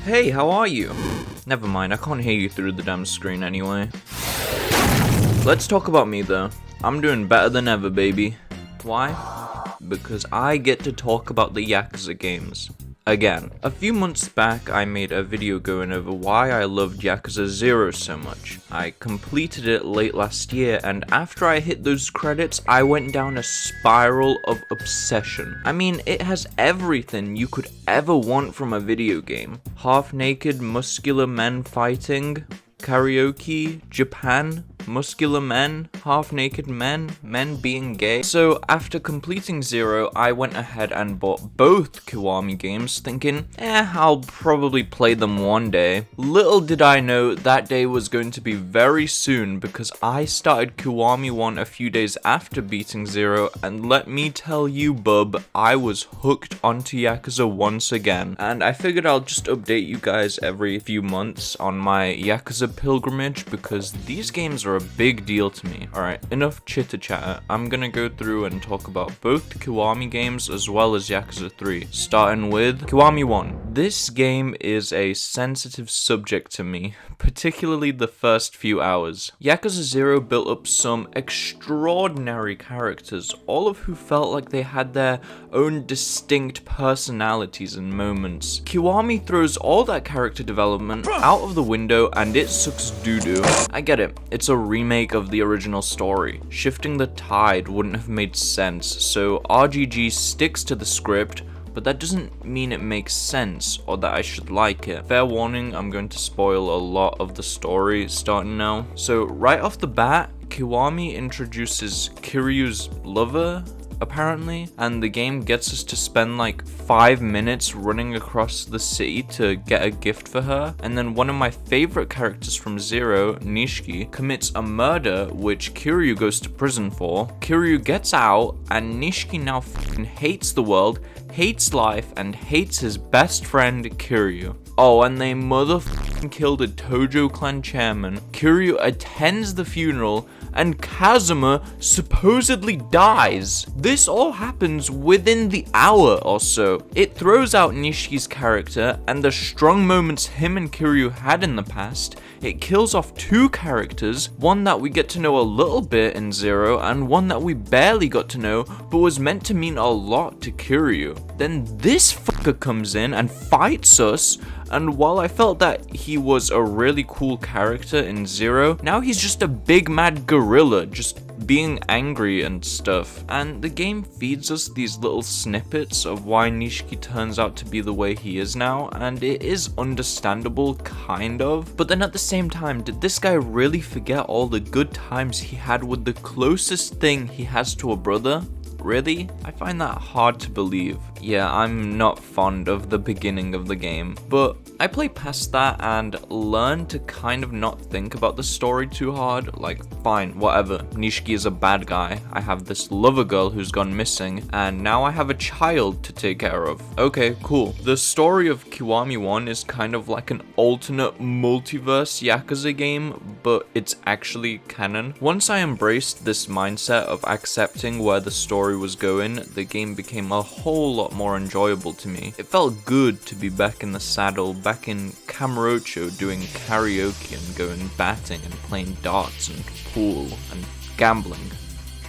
Hey, how are you? Never mind, I can't hear you through the damn screen anyway. Let's talk about me though. I'm doing better than ever, baby. Why? Because I get to talk about the Yakuza games. Again. A few months back, I made a video going over why I loved Yakuza 0 so much. I completed it late last year, and after I hit those credits, I went down a spiral of obsession. I mean, it has everything you could ever want from a video game. Half-naked, muscular men fighting, karaoke, Japan, muscular men, half-naked men, men being gay. So after completing 0, I went ahead and bought both Kiwami games thinking, I'll probably play them one day. Little did I know that day was going to be very soon because I started Kiwami 1 a few days after beating 0, and let me tell you bub, I was hooked onto Yakuza once again. And I figured I'll just update you guys every few months on my Yakuza pilgrimage because these games are a big deal to me. Alright, enough chitter chatter. I'm gonna go through and talk about both the Kiwami games as well as Yakuza 3. Starting with Kiwami 1. This game is a sensitive subject to me, particularly the first few hours. Yakuza 0 built up some extraordinary characters, all of who felt like they had their own distinct personalities and moments. Kiwami throws all that character development out of the window and it sucks doo-doo. I get it, it's a remake of the original story. Shifting the tide wouldn't have made sense, so RGG sticks to the script, but that doesn't mean it makes sense or that I should like it. Fair warning, I'm going to spoil a lot of the story starting now. So right off the bat, Kiwami introduces Kiryu's lover, apparently, and the game gets us to spend like 5 minutes running across the city to get a gift for her, and then one of my favorite characters from 0, Nishiki, commits a murder which Kiryu goes to prison for. Kiryu gets out, and Nishiki now f***ing hates the world, hates life, and hates his best friend Kiryu. Oh, and they motherfucking killed a Tojo clan chairman. Kiryu attends the funeral, and Kazuma supposedly dies. This all happens within the hour or so. It throws out Nishiki's character and the strong moments him and Kiryu had in the past. It kills off 2 characters, one that we get to know a little bit in 0, and one that we barely got to know, but was meant to mean a lot to Kiryu. Then this fucker comes in and fights us, and while I felt that he was a really cool character in 0, now he's just a big mad gorilla, just being angry and stuff. And the game feeds us these little snippets of why Nishiki turns out to be the way he is now, and it is understandable, kind of. But then at the same time, did this guy really forget all the good times he had with the closest thing he has to a brother? Really? I find that hard to believe. Yeah, I'm not fond of the beginning of the game, but I play past that and learn to kind of not think about the story too hard. Like, fine, whatever. Nishiki is a bad guy. I have this lover girl who's gone missing, and now I have a child to take care of. Okay, cool. The story of Kiwami 1 is kind of like an alternate multiverse Yakuza game, but it's actually canon. Once I embraced this mindset of accepting where the story was going, the game became a whole lot more enjoyable to me. It felt good to be back in the saddle, back in Kamurocho doing karaoke and going batting and playing darts and pool and gambling.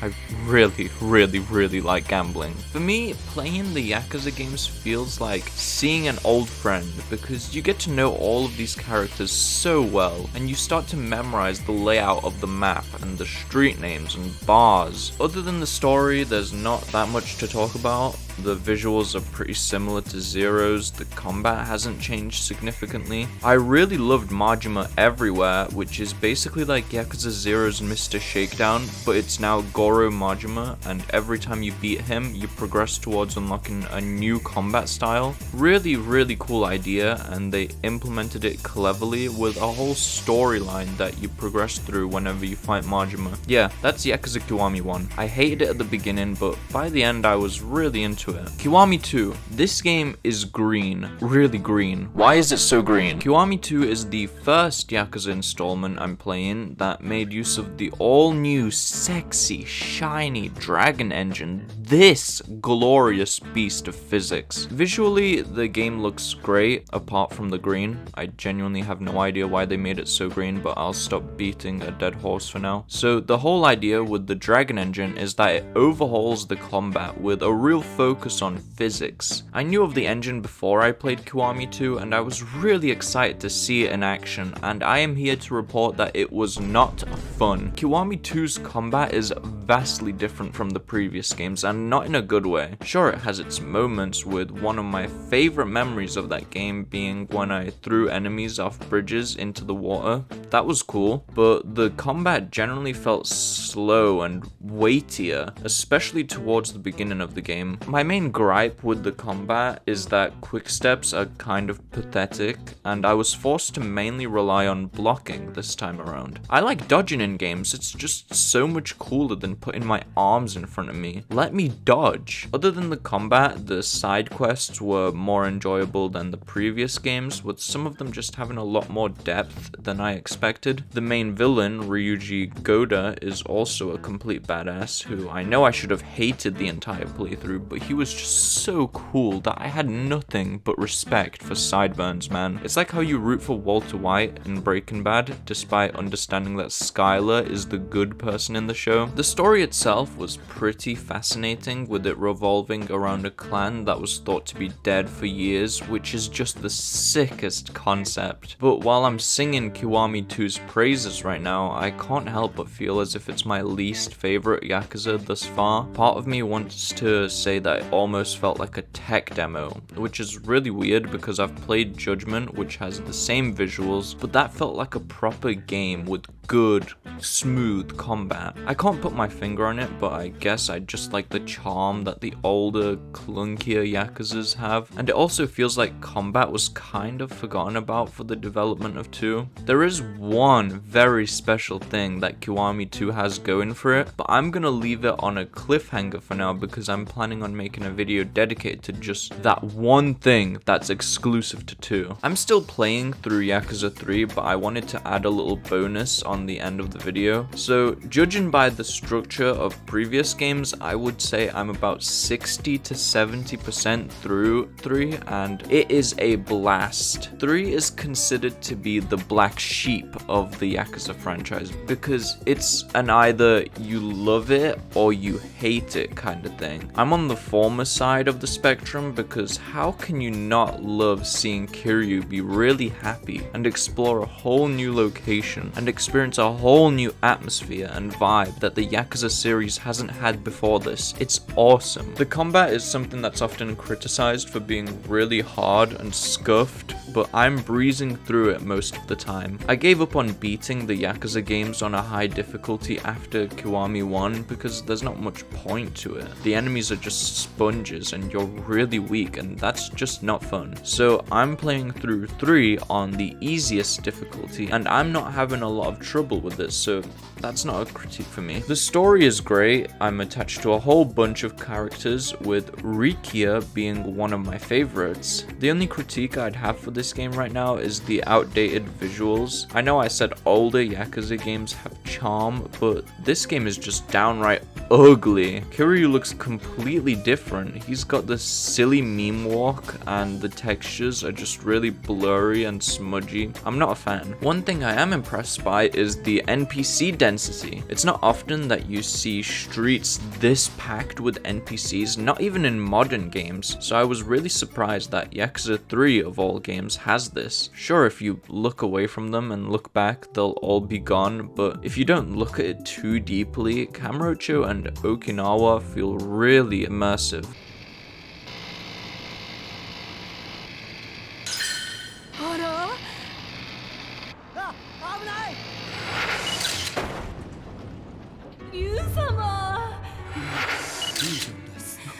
I really like gambling. For me, playing the Yakuza games feels like seeing an old friend because you get to know all of these characters so well and you start to memorize the layout of the map and the street names and bars. Other than the story, there's not that much to talk about. The visuals are pretty similar to Zero's, the combat hasn't changed significantly. I really loved Majima Everywhere, which is basically like Yakuza 0's Mr. Shakedown, but it's now Goro Majima, and every time you beat him, you progress towards unlocking a new combat style. Really cool idea, and they implemented it cleverly with a whole storyline that you progress through whenever you fight Majima. Yeah, that's Yakuza Kiwami 1. I hated it at the beginning, but by the end I was really into to it. Kiwami 2. This game is green. Really green. Why is it so green? Kiwami 2 is the first Yakuza installment I'm playing that made use of the all-new, sexy, shiny Dragon Engine. This glorious beast of physics. Visually, the game looks great, apart from the green. I genuinely have no idea why they made it so green, but I'll stop beating a dead horse for now. So the whole idea with the Dragon Engine is that it overhauls the combat with a real focus on physics. I knew of the engine before I played Kiwami 2, and I was really excited to see it in action, and I am here to report that it was not fun. Kiwami 2's combat is vastly different from the previous games, and not in a good way. Sure, it has its moments, with one of my favorite memories of that game being when I threw enemies off bridges into the water. That was cool, but the combat generally felt slow and weightier, especially towards the beginning of the game. My main gripe with the combat is that quick steps are kind of pathetic, and I was forced to mainly rely on blocking this time around. I like dodging in games, it's just so much cooler than putting my arms in front of me. Let me dodge. Other than the combat, the side quests were more enjoyable than the previous games, with some of them just having a lot more depth than I expected. The main villain, Ryuji Goda, is also a complete badass who I know I should have hated the entire playthrough, but he was just so cool that I had nothing but respect for Sideburns, man. It's like how you root for Walter White in Breaking Bad, despite understanding that Skyler is the good person in the show. The story itself was pretty fascinating, with it revolving around a clan that was thought to be dead for years, which is just the sickest concept. But while I'm singing Kiwami 2's praises right now, I can't help but feel as if it's my least favorite Yakuza thus far. Part of me wants to say that it almost felt like a tech demo, which is really weird because I've played Judgment, which has the same visuals, but that felt like a proper game with good, smooth combat. I can't put my finger on it, but I guess I just like the charm that the older, clunkier Yakuzas have, and it also feels like combat was kind of forgotten about for the development of 2. There is one very special thing that Kiwami 2 has going for it, but I'm gonna leave it on a cliffhanger for now because I'm planning on making a video dedicated to just that one thing that's exclusive to 2. I'm still playing through Yakuza 3, but I wanted to add a little bonus on the end of the video. So judging by the structure of previous games, I would say I'm about 60 to 70% through 3, and it is a blast. 3 is considered to be the black sheep of the Yakuza franchise because it's an either you love it or you hate it kind of thing. I'm on the former side of the spectrum because how can you not love seeing Kiryu be really happy and explore a whole new location and experience a whole new atmosphere and vibe that the Yakuza series hasn't had before this. It's awesome. The combat is something that's often criticized for being really hard and scuffed, but I'm breezing through it most of the time. I gave up on beating the Yakuza games on a high difficulty after Kiwami 1 because there's not much point to it. The enemies are just sponges and you're really weak, and that's just not fun. So I'm playing through 3 on the easiest difficulty, and I'm not having a lot of trouble with it, so that's not a critique for me. The story is great. I'm attached to a whole bunch of characters, with Rikia being one of my favorites. The only critique I'd have for this game right now is the outdated visuals. I know I said older Yakuza games have charm, but this game is just downright ugly. Kiryu looks completely different. He's got this silly meme walk, and the textures are just really blurry and smudgy. I'm not a fan. One thing I am impressed by is the NPC density. It's not often that you see streets this packed with NPCs, not even in modern games, so I was really surprised that Yakuza 3 of all games has this. Sure, if you look away from them and look back, they'll all be gone, but if you don't look at it too deeply, Kamurocho and Okinawa feel really immersive.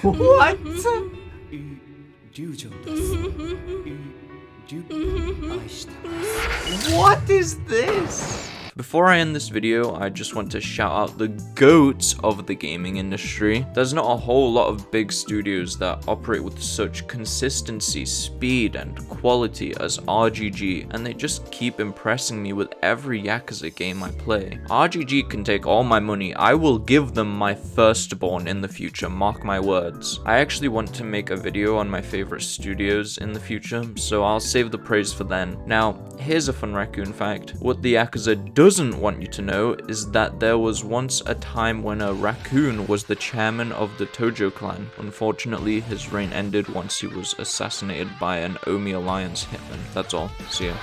What? What is this? Before I end this video, I just want to shout out the GOATs of the gaming industry. There's not a whole lot of big studios that operate with such consistency, speed, and quality as RGG, and they just keep impressing me with every Yakuza game I play. RGG can take all my money. I will give them my firstborn in the future, mark my words. I actually want to make a video on my favorite studios in the future, so I'll save the praise for then. Now, here's a fun raccoon fact. What the Yakuza doesn't want you to know is that there was once a time when a raccoon was the chairman of the Tojo clan. Unfortunately, his reign ended once he was assassinated by an Omi Alliance hitman. That's all. See ya.